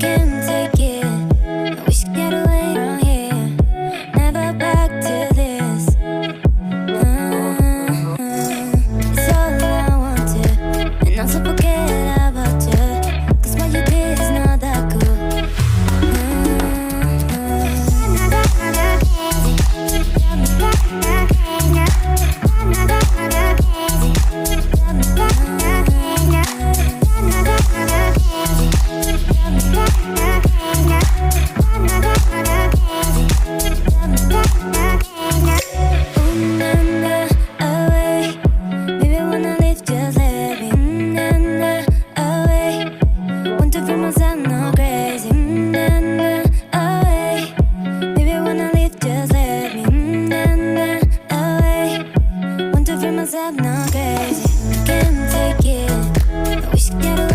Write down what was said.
can't take it. I wish I get away from here. Never back to this. It's all I wanted, and also forget about you. 'Cause what you did is not that cool. Not crazy, can't take it. I wish I could get away.